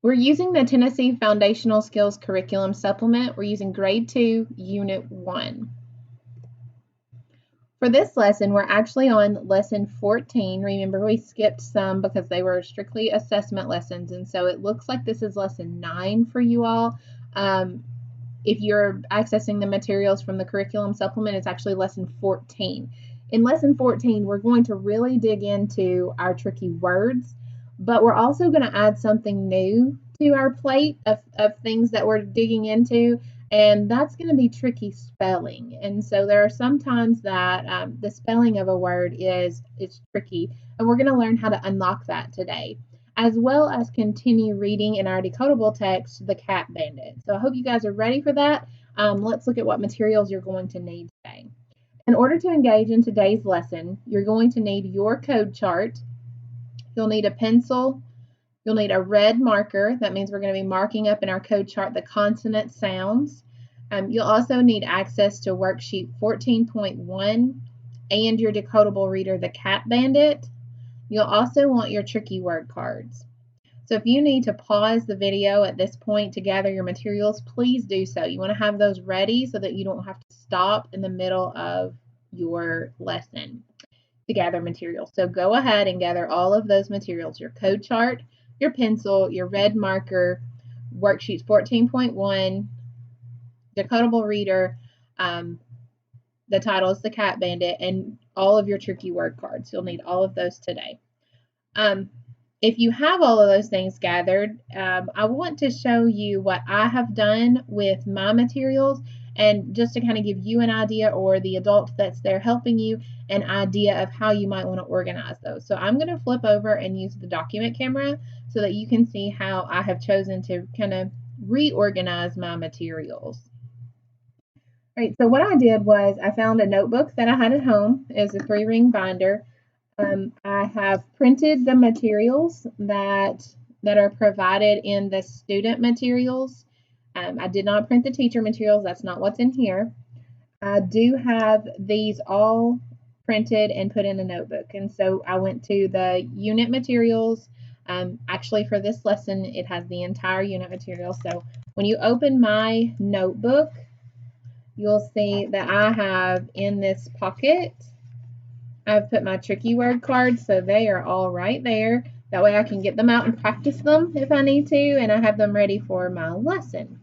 We're using the Tennessee Foundational Skills Curriculum Supplement. We're using Grade 2, Unit 1. For this lesson, we're actually on Lesson 14. Remember, we skipped some because they were strictly assessment lessons, and so it looks like this is Lesson 9 for you all. If you're accessing the materials from the curriculum supplement, it's actually Lesson 14. In Lesson 14, we're going to really dig into our tricky words, but we're also going to add something new to our plate of things that we're digging into, and that's going to be tricky spelling. And so there are some times that the spelling of a word is tricky, and we're going to learn how to unlock that today, as well as continue reading in our decodable text, The Cat Bandit. So I hope you guys are ready for that. Let's look at what materials you're going to need today. In order to engage in today's lesson, you're going to need your code chart. You'll need a pencil. You'll need a red marker. That means we're going to be marking up in our code chart the consonant sounds. You'll also need access to worksheet 14.1 and your decodable reader, The Cat Bandit. You'll also want your tricky word cards. So if you need to pause the video at this point to gather your materials, please do so. You want to have those ready so that you don't have to stop in the middle of your lesson to gather materials. So go ahead and gather all of those materials, your code chart, your pencil, your red marker, worksheets 14.1, decodable reader, the title is The Cat Bandit, and all of your tricky word cards. You'll need all of those today. If you have all of those things gathered, I want to show you what I have done with my materials, and just to kind of give you an idea, or the adult that's there helping you, an idea of how you might want to organize those. So I'm going to flip over and use the document camera so that you can see how I have chosen to kind of reorganize my materials. All right, so what I did was I found a notebook that I had at home. It was a 3-ring binder. I have printed the materials that are provided in the student materials. I did not print the teacher materials. That's not what's in here. I do have these all printed and put in a notebook. And so I went to the unit materials. Actually, for this lesson, it has the entire unit material. So when you open my notebook, you'll see that I have in this pocket, I've put my tricky word cards, so they are all right there. That way I can get them out and practice them if I need to, and I have them ready for my lesson.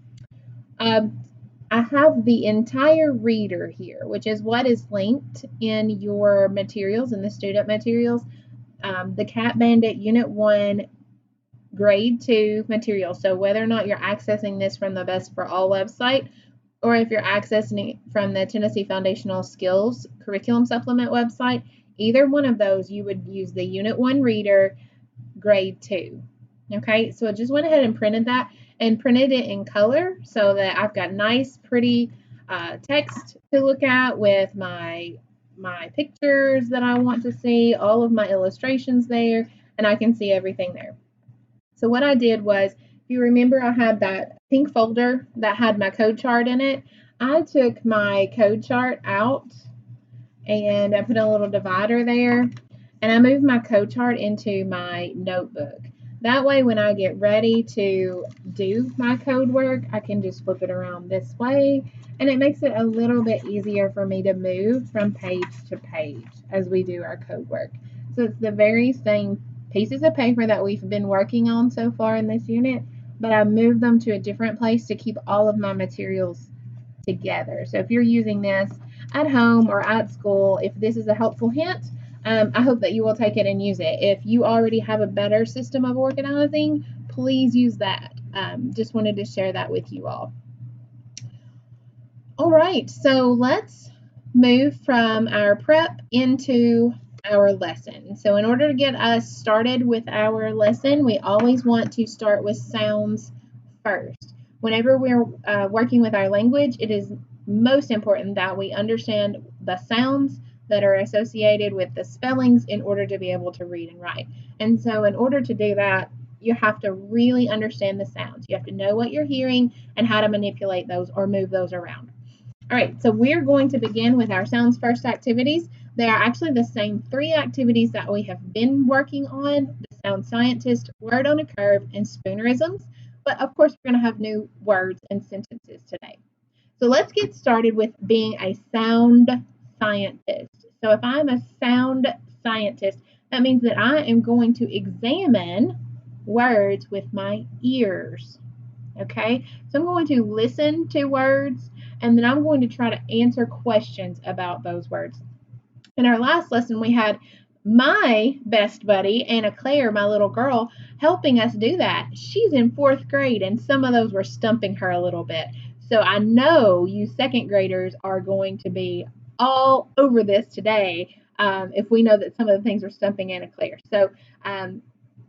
I have the entire reader here, which is what is linked in your materials, in the student materials. The Cat Bandit Unit 1 Grade 2 material. So whether or not you're accessing this from the Best for All website, or if you're accessing it from the Tennessee Foundational Skills Curriculum Supplement website, either one of those, you would use the Unit 1 Reader, Grade 2. Okay, so I just went ahead and printed that, and printed it in color so that I've got nice, pretty text to look at with my pictures that I want to see, all of my illustrations there, and I can see everything there. So what I did was, if you remember, I had that pink folder that had my code chart in it. I took my code chart out and I put a little divider there, and I moved my code chart into my notebook. That way, when I get ready to do my code work, I can just flip it around this way, and it makes it a little bit easier for me to move from page to page as we do our code work. So it's the very same pieces of paper that we've been working on so far in this unit, but I moved them to a different place to keep all of my materials together. So if you're using this at home or at school, if this is a helpful hint, I hope that you will take it and use it. If you already have a better system of organizing, please use that. Just wanted to share that with you all. All right, so let's move from our prep into our lesson. So in order to get us started with our lesson, we always want to start with sounds first. Whenever we're working with our language, it is most important that we understand the sounds that are associated with the spellings in order to be able to read and write. And so in order to do that, you have to really understand the sounds. You have to know what you're hearing and how to manipulate those or move those around. All right, so we're going to begin with our sounds first activities. They are actually the same 3 activities that we have been working on, the Sound Scientist, Word on a Curve, and Spoonerisms. But of course, we're going to have new words and sentences today. So let's get started with being a sound scientist. So if I'm a sound scientist, that means that I am going to examine words with my ears. Okay, so I'm going to listen to words and then I'm going to try to answer questions about those words. In our last lesson, we had my best buddy, Anna Claire, my little girl, helping us do that. She's in 4th grade, and some of those were stumping her a little bit. So I know you 2nd graders are going to be all over this today if we know that some of the things were stumping Anna Claire. So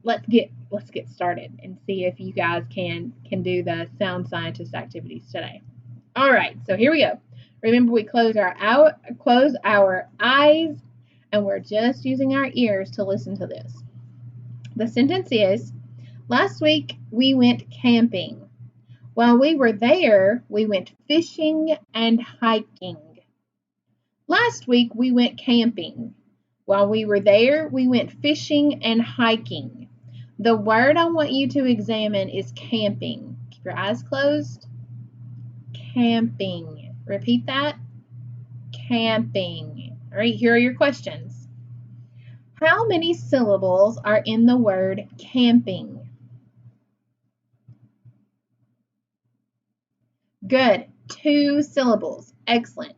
let's get started and see if you guys can do the sound scientist activities today. All right, so here we go. Remember, we close our eyes, and we're just using our ears to listen to this. The sentence is, last week we went camping. While we were there, we went fishing and hiking. Last week we went camping. While we were there, we went fishing and hiking. The word I want you to examine is camping. Keep your eyes closed. Camping. Repeat that. Camping. All right, here are your questions. How many syllables are in the word camping? Good. 2 syllables. Excellent.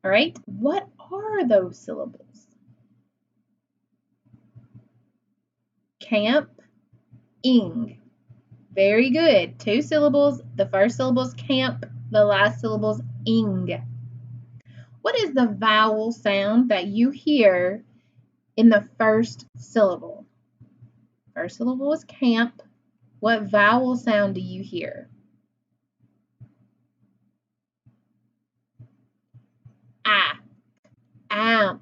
All right, what are those syllables? Camp-ing. Very good. 2 syllables. The first syllable is camp. The last syllable is ing. What is the vowel sound that you hear in the first syllable? First syllable is camp. What vowel sound do you hear? Ah. Amp.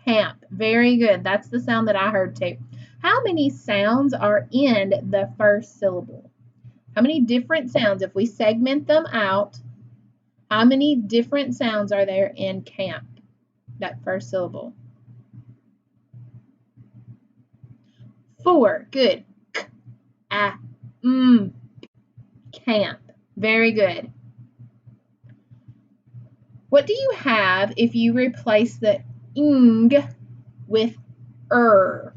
Camp. Very good. That's the sound that I heard too. How many sounds are in the first syllable? How many different sounds, if we segment them out, how many different sounds are there in camp, that first syllable? 4. Good. K, ah, camp. Very good. What do you have if you replace the ing with So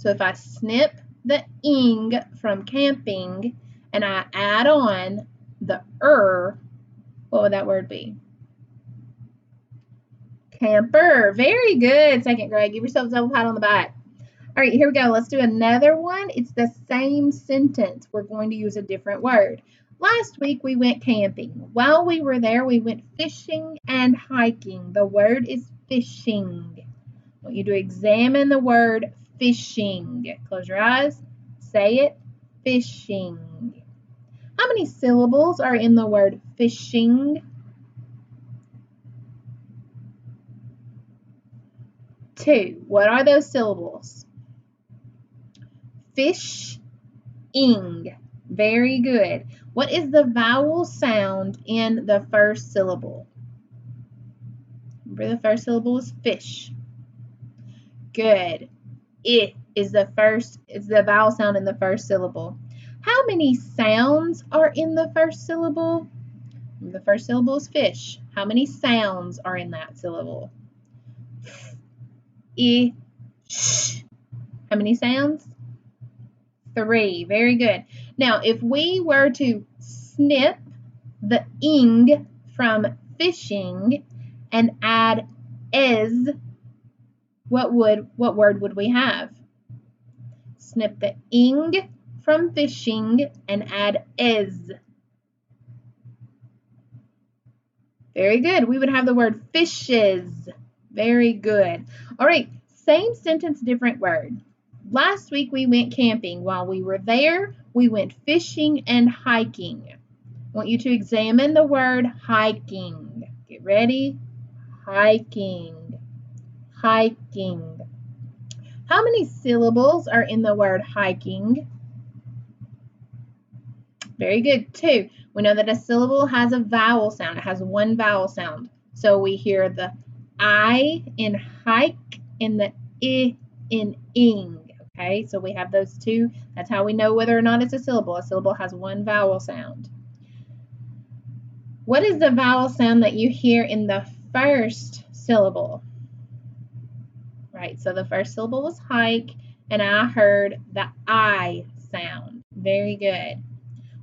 if I snip the ing from camping and I add on the what would that word be? Camper. Very good, 2nd grade. Give yourself a double pat on the back. All right, here we go. Let's do another one. It's the same sentence. We're going to use a different word. Last week we went camping. While we were there, we went fishing and hiking. The word is fishing. I want you to examine the word fishing. Close your eyes. Say it. Fishing. How many syllables are in the word fishing? 2. What are those syllables? Fish-ing. Very good. What is the vowel sound in the first syllable? Remember, the first syllable is fish. Good. It is the vowel sound in the first syllable. How many sounds are in the first syllable? The first syllable is fish. How many sounds are in that syllable? I, sh. How many sounds? 3. Very good. Now, if we were to snip the ing from fishing and add is, what word would we have? Snip the ing from fishing and add is. Very good. We would have the word fishes. Very good. All right, same sentence, different word. Last week we went camping. While we were there, we went fishing and hiking. I want you to examine the word hiking. Get ready. Hiking. Hiking. How many syllables are in the word hiking? Very good. 2. We know that a syllable has a vowel sound. It has 1 vowel sound. So we hear the I in hike and the I in ing. Okay, so we have those two. That's how we know whether or not it's a syllable. A syllable has one vowel sound. What is the vowel sound that you hear in the first syllable? Right, so the first syllable was hike, and I heard the I sound. Very good.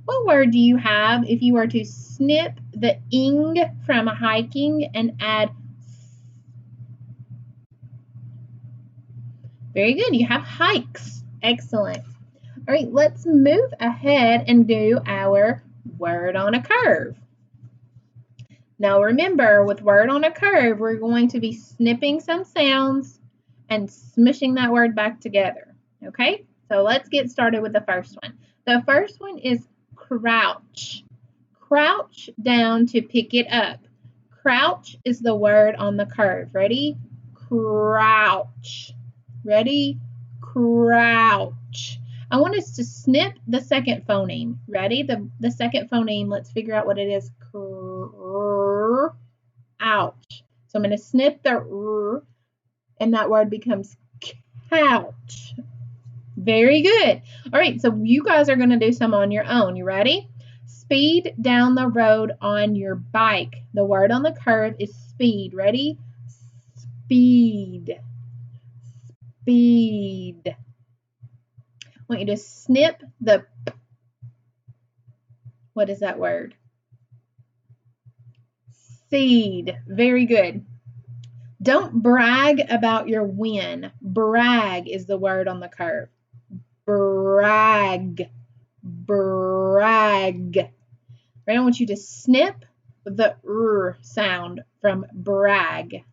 What word do you have if you were to snip the ing from hiking and add s? Very good, you have hikes. Excellent. All right, let's move ahead and do our word on a curve. Now remember, with word on a curve, we're going to be snipping some sounds and smushing that word back together. Okay, so let's get started with the first one. The first one is crouch. Crouch down to pick it up. Crouch is the word on the curve. Ready? Crouch. Ready? Crouch. I want us to snip the second phoneme. Ready? The second phoneme, let's figure out what it is. Ouch. So I'm going to snip the r, and that word becomes couch. Very good. All right, so you guys are going to do some on your own. You ready? Speed down the road on your bike. The word on the curve is speed. Ready? Speed. Speed. I want you to snip the p. What is that word? Seed. Very good. Don't brag about your win. Brag is the word on the curve. Brag. Brag. Right, I want you to snip the r sound from brag.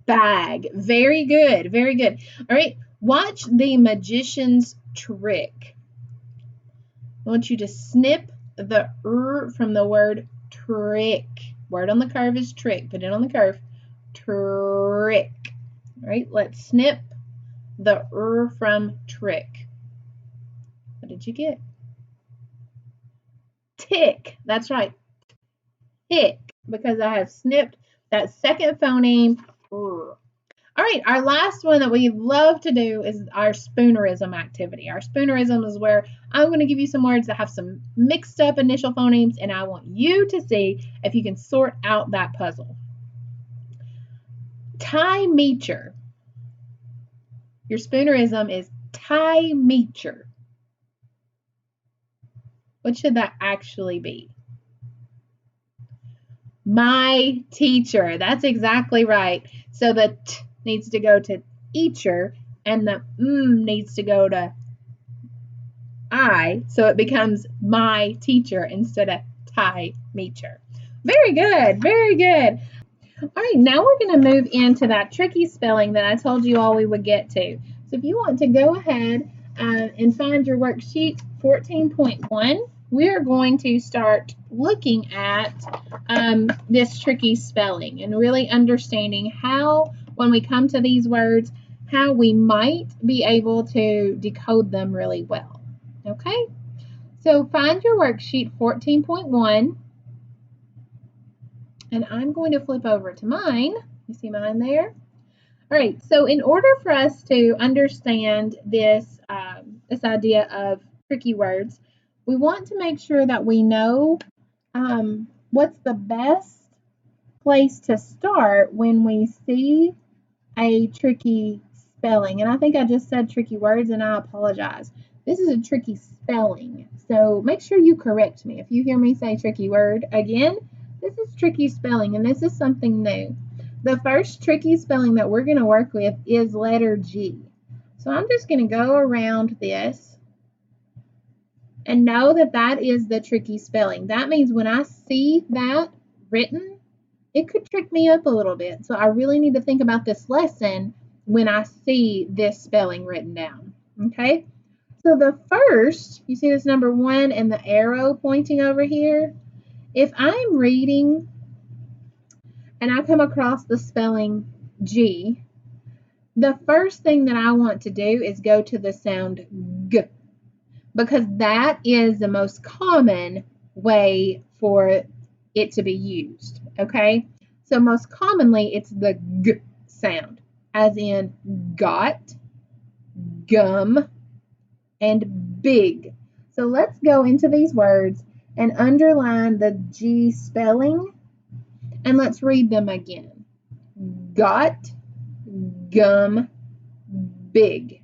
Bag. Very good. Very good. All right, watch the magician's trick. I want you to snip the r from the word trick. Word on the curve is trick. Put it on the curve. Trick. All right, let's snip the r from trick. What did you get? Tick. That's right. Tick. Because I have snipped that second phoneme. R. All right, our last one that we love to do is our Spoonerism activity. Our Spoonerism is where I'm going to give you some words that have some mixed up initial phonemes, and I want you to see if you can sort out that puzzle. Tie-meacher. Your Spoonerism is tie-meacher. What should that actually be? My teacher. That's exactly right. So the t needs to go to eacher, and the needs to go to I, so it becomes my teacher instead of tie-meacher. Very good, very good. All right, now we're going to move into that tricky spelling that I told you all we would get to. So if you want to go ahead and find your worksheet 14.1, we are going to start looking at this tricky spelling and really understanding how, when we come to these words, how we might be able to decode them really well. Okay, so find your worksheet 14.1, and I'm going to flip over to mine. You see mine there? All right, so in order for us to understand this, this idea of tricky words, we want to make sure that we know what's the best place to start when we see a tricky spelling. And I think I just said tricky words, and I apologize. This is a tricky spelling, so make sure you correct me. If you hear me say tricky word again, this is tricky spelling, and this is something new. The first tricky spelling that we're going to work with is letter G. So I'm just going to go around this and know that that is the tricky spelling. That means when I see that written, it could trick me up a little bit. So I really need to think about this lesson when I see this spelling written down. Okay? So the first, you see this number 1 and the arrow pointing over here? If I'm reading and I come across the spelling G, the first thing that I want to do is go to the sound G, because that is the most common way for it to be used, okay? So most commonly, it's the G sound. as in got, gum, and big. So let's go into these words and underline the G spelling, and let's read them again. Got, gum, big.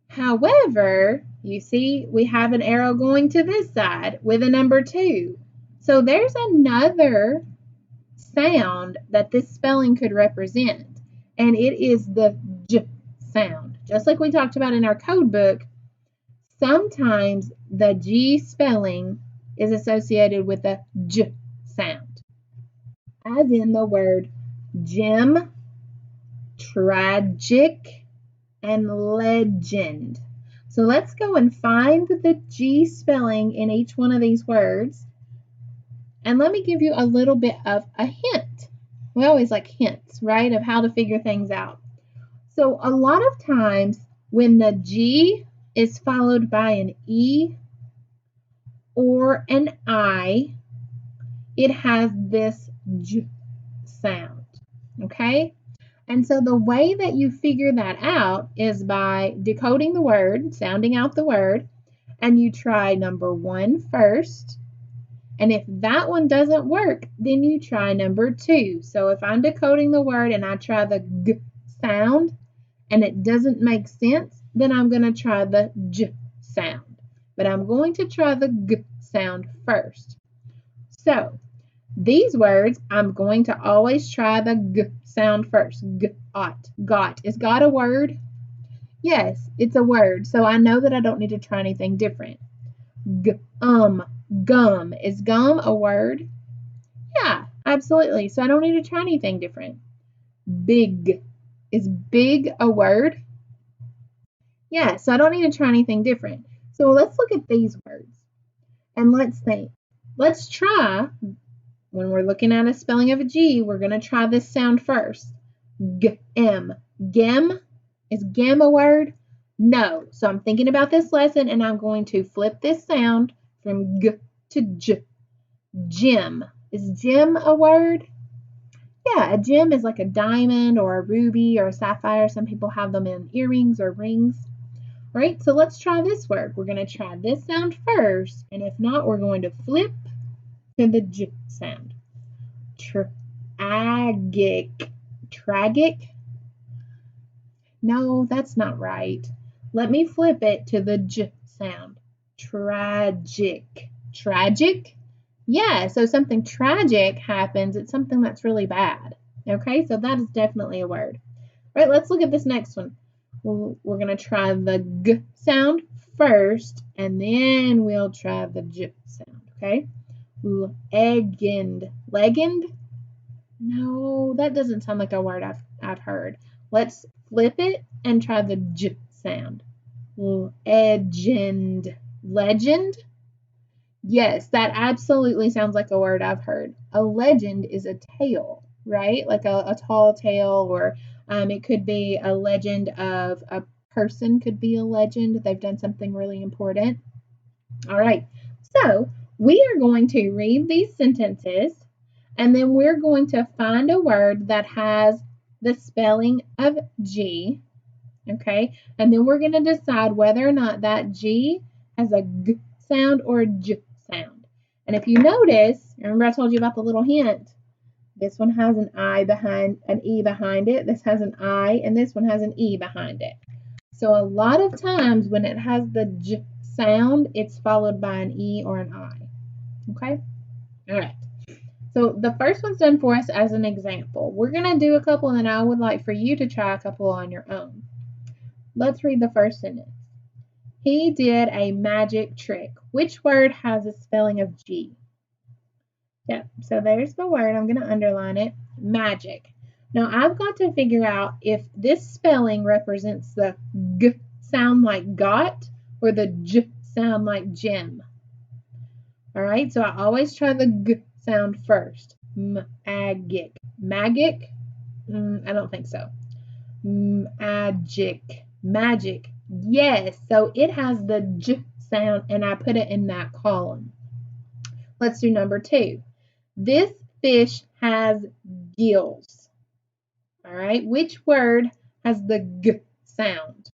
However, you see we have an arrow going to this side with a number 2. So there's another sound that this spelling could represent, and it is the J sound. Just like we talked about in our code book, sometimes the G spelling is associated with the J sound, as in the word gem, tragic, and legend. So let's go and find the G spelling in each one of these words. And let me give you a little bit of a hint. We always like hints, right, of how to figure things out. So a lot of times when the G is followed by an E or an I, it has this J sound, okay? And so the way that you figure that out is by decoding the word, sounding out the word, and you try number 1 first. And if that one doesn't work, then you try number 2. So if I'm decoding the word and I try the G sound and it doesn't make sense, then I'm going to try the J sound. But I'm going to try the G sound first. So these words, I'm going to always try the G sound first. Got. Is got a word? Yes, it's a word. So I know that I don't need to try anything different. Gum. Is gum a word? Yeah, absolutely. So I don't need to try anything different. Big. Is big a word? Yeah, so I don't need to try anything different. So let's look at these words and let's think. Let's try, when we're looking at a spelling of a G, we're going to try this sound first. Gem. Gem. Is gem a word? No. So I'm thinking about this lesson and I'm going to flip this sound from G to J. Gem. Is gem a word? Yeah, a gem is like a diamond or a ruby or a sapphire. Some people have them in earrings or rings. All right, so let's try this word. We're going to try this sound first, and if not, we're going to flip to the J sound. Tragic. No, that's not right. Let me flip it to the J sound. Tragic. Yeah, so something tragic happens. It's something that's really bad. Okay, so that is definitely a word. All right, let's look at this next one. We're going to try the G sound first, and then we'll try the J sound, okay? Legend. No, that doesn't sound like a word I've heard. Let's flip it and try the J sound. Legend. Yes, that absolutely sounds like a word I've heard. A legend is a tale, right? Like a tall tale, or it could be a legend of a person, could be a legend. They've done something really important. All right, so we are going to read these sentences, and then we're going to find a word that has the spelling of G, okay? And then we're going to decide whether or not that G has a G sound or a J sound. And if you notice, remember I told you about the little hint, this one has an E behind it, this has an I, and this one has an E behind it. So a lot of times when it has the J sound, it's followed by an E or an I. Okay? All right. So the first one's done for us as an example. We're going to do a couple, and then I would like for you to try a couple on your own. Let's read the first sentence. He did a magic trick. Which word has a spelling of G? Yep, so there's the word. I'm going to underline it. Magic. Now I've got to figure out if this spelling represents the G sound like got or the J sound like gem. All right, so I always try the G sound first. Magic. I don't think so. Magic. Yes, so it has the J sound, and I put it in that column. Let's do number 2. This fish has gills. All right, which word has the G sound?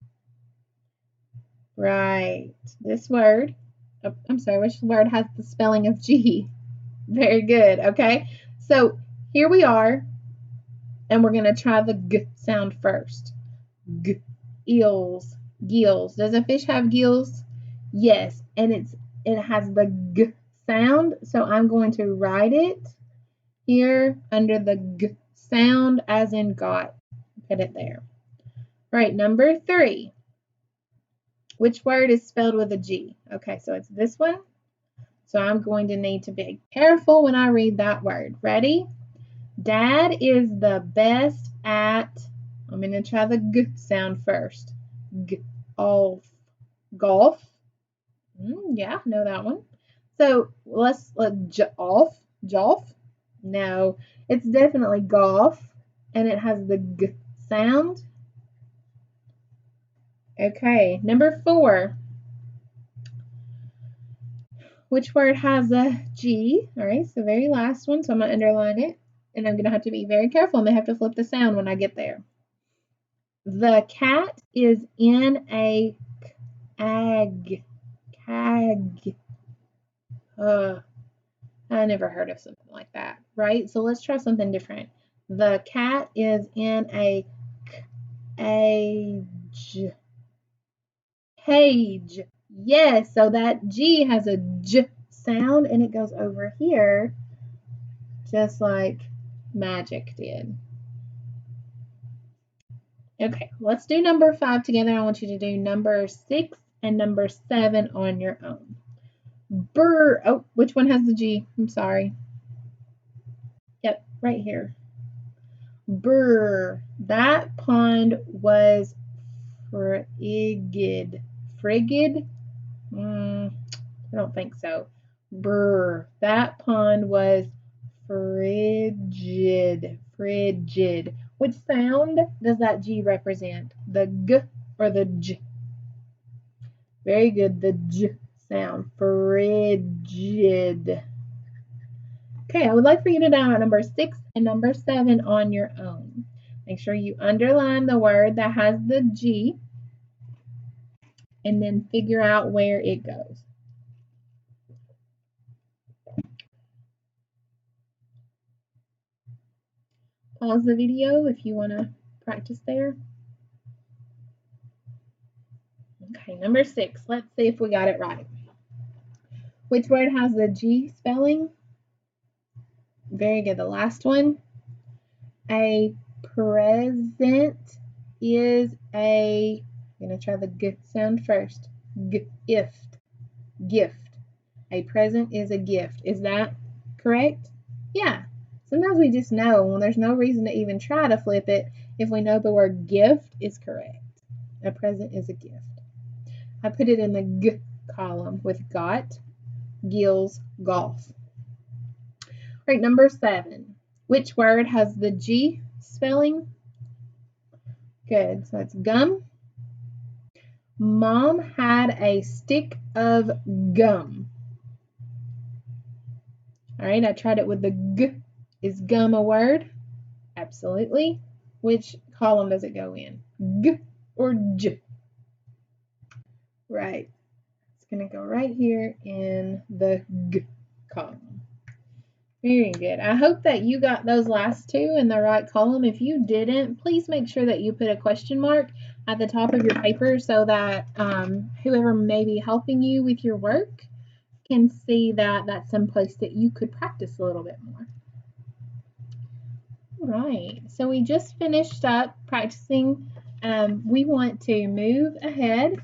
Right, this word, oh, I'm sorry, which word has the spelling of G? Very good, okay. So here we are, and we're going to try the G sound first. G, eels, gills. Does a fish have gills? Yes, and it has the G sound, so I'm going to write it here under the G sound as in got. Put it there. All right, number 3. Which word is spelled with a G? Okay, so it's this one. So I'm going to need to be careful when I read that word. Ready? Dad is the best at, I'm going to try the G sound first. G, golf. Golf. Yeah, know that one. So let's jolf. Jolf. No, it's definitely golf, and it has the G sound. Okay, number 4. Which word has a G? All right, it's the very last one, so I'm going to underline it. And I'm going to have to be very careful. I may have to flip the sound when I get there. The cat is in a cag. Cag. I never heard of something like that, right? So let's try something different. The cat is in a cage. Cage. Yes, so that G has a J sound, and it goes over here just like magic did. Okay, let's do number 5 together. I want you to do number 6 and number 7 on your own. Brr. Oh, which one has the G? I'm sorry. Yep, right here. Brr. That pond was frigid. Frigid? I don't think so. Brr. That pond was frigid. Frigid. Which sound does that G represent? The G or the J? Very good. The J sound. Frigid. Okay, I would like for you to download number 6 and number 7 on your own. Make sure you underline the word that has the G and then figure out where it goes. Pause the video if you want to practice there. Okay, number 6. Let's see if we got it right. Which word has the G spelling? Very good. The last one. A present is a, I'm going to try the G sound first. Gift. Gift. A present is a gift. Is that correct? Yeah. Sometimes we just know when there's no reason to even try to flip it if we know the word gift is correct. A present is a gift. I put it in the G column with got, gills, golf. All right, number 7. Which word has the G spelling? Good. So it's gum. Mom had a stick of gum. All right, I tried it with the G. Is gum a word? Absolutely. Which column does it go in? G or J? Right. It's going to go right here in the G column. Very good. I hope that you got those last 2 in the right column. If you didn't, please make sure that you put a question mark at the top of your paper so that whoever may be helping you with your work can see that that's some place that you could practice a little bit more. All right, so we just finished up practicing. We want to move ahead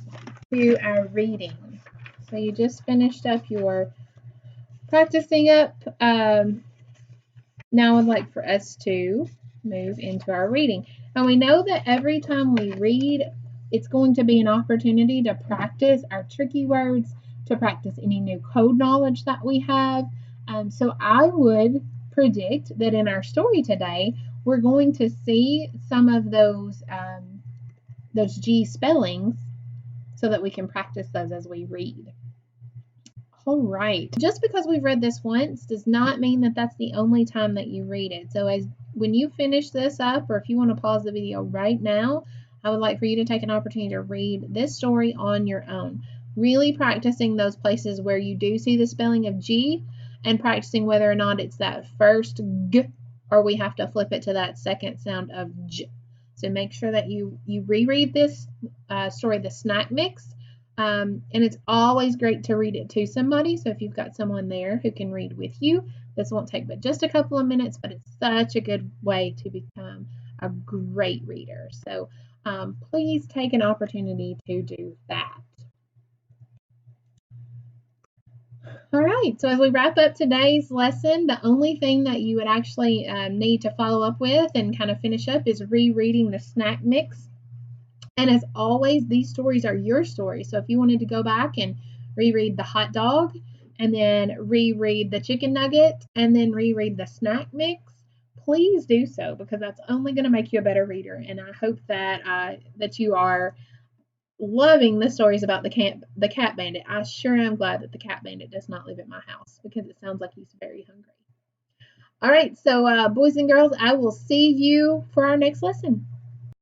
to our reading. So you just finished up your practicing up. Now I'd like for us to move into our reading. And we know that every time we read, it's going to be an opportunity to practice our tricky words, to practice any new code knowledge that we have. So I would predict that in our story today, we're going to see some of those G spellings so that we can practice those as we read. All right. Just because we've read this once does not mean that that's the only time that you read it. So when you finish this up, or if you want to pause the video right now, I would like for you to take an opportunity to read this story on your own, really practicing those places where you do see the spelling of G, and practicing whether or not it's that first G, or we have to flip it to that second sound of J. So make sure that you reread this story, The Snack Mix. And it's always great to read it to somebody. So if you've got someone there who can read with you, this won't take but just a couple of minutes, but it's such a good way to become a great reader. So please take an opportunity to do that. All right, so as we wrap up today's lesson, the only thing that you would actually need to follow up with and kind of finish up is rereading the snack mix. And as always, these stories are your stories. So if you wanted to go back and reread the hot dog, and then reread the chicken nugget, and then reread the snack mix, please do so, because that's only going to make you a better reader. And I hope that that you are loving the stories about the cat bandit. I sure am glad that the cat bandit does not live at my house, because it sounds like he's very hungry. All right, so boys and girls, I will see you for our next lesson.